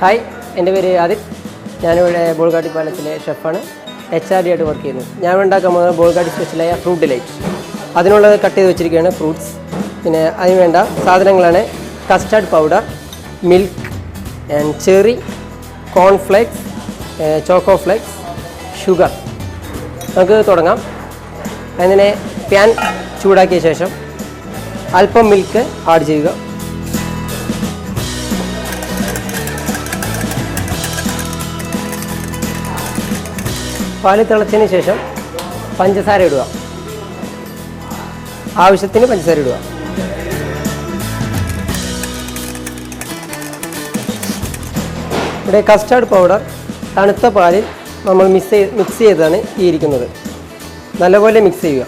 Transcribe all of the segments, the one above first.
Hi, എൻ്റെ പേര് ആദിത്. ഞാനിവിടെ ബോൾഗാട്ടി പാലസിലെ ഷെഫാണ്. HRD ആയിട്ട് വർക്ക് ചെയ്യുന്നു. ഞാൻ ഉണ്ടാക്കാൻ പോകുന്നത് ബോൾഗാട്ടി സ്പെഷ്യലായ ഫ്രൂട്ട് ഡിലൈറ്റ്. അതിനുള്ളത് കട്ട് ചെയ്ത് വെച്ചിരിക്കുകയാണ് ഫ്രൂട്ട്സ്. പിന്നെ അതിന് വേണ്ട സാധനങ്ങളാണ് custard powder, milk and cherry, cornflakes, choco flakes, sugar. നമുക്ക് തുടങ്ങാം. അതിനെ പാൻ ചൂടാക്കിയ ശേഷം അല്പം മിൽക്ക് ആഡ് ചെയ്യുക. പാല് തിളച്ചതിന് ശേഷം പഞ്ചസാര ഇടുക. ആവശ്യത്തിന് പഞ്ചസാര ഇടുക. ഇവിടെ കസ്റ്റാർഡ് പൗഡർ തണുത്ത പാലിൽ നമ്മൾ മിക്സ് ചെയ്താണ് ഈ ഇരിക്കുന്നത്. നല്ലപോലെ മിക്സ് ചെയ്യുക.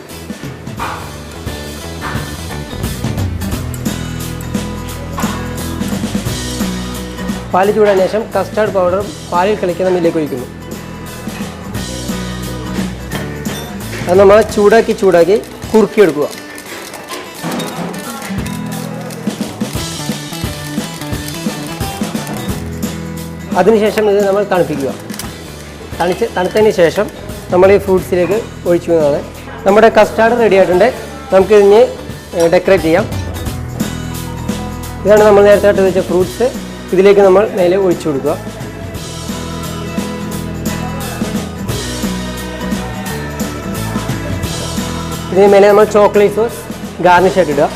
പാല് ചൂടാൻ ശേഷം കസ്റ്റാർഡ് പൗഡർ പാലിൽ കളിക്കുന്ന മില്ലേക്ക് ഒഴിക്കുന്നു. അത് നമ്മൾ ചൂടാക്കി കുറുക്കിയെടുക്കുക. അതിനുശേഷം ഇത് നമ്മൾ തണുപ്പിക്കുക. തണുത്തതിന് ശേഷം നമ്മൾ ഈ ഫ്രൂട്ട്സിലേക്ക് ഒഴിക്കുന്നതാണ്. നമ്മുടെ കസ്റ്റാർഡ് റെഡി ആയിട്ടുണ്ട്. നമുക്ക് ഇതിന് ഡെക്കറേറ്റ് ചെയ്യാം. ഇതാണ് നമ്മൾ നേരത്തെ ഇട്ട് വെച്ച ഫ്രൂട്ട്സ്. ഇതിലേക്ക് നമ്മൾ മേലെ ഒഴിച്ചു കൊടുക്കുക. ഇതിന് മേലെ നമ്മൾ ചോക്ലേറ്റ് സോസ് ഗാർണിഷ് ആയിട്ട് ഇടുക.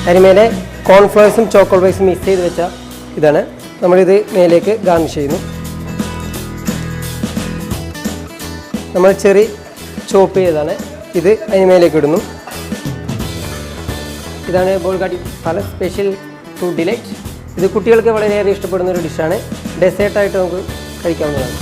അതിന് മേലെ കോൺഫ്ലവേഴ്സും ചോക്കോളേറ്റ്സും മിക്സ് ചെയ്ത് വെച്ച ഇതാണ്. നമ്മളിത് മേലേക്ക് ഗാർണിഷ് ചെയ്യുന്നു. നമ്മൾ ചെറി ചോപ്പ് ചെയ്തതാണ്. ഇത് അതിന് മേലേക്ക് ഇടുന്നു. ഇതാണ് Bolgatty palace special fruit delight. ഇത് കുട്ടികൾക്ക് വളരെയേറെ ഇഷ്ടപ്പെടുന്ന ഒരു ഡിഷാണ്. ഡെസേർട്ടായിട്ട് നമുക്ക് കഴിക്കാവുന്നതാണ്.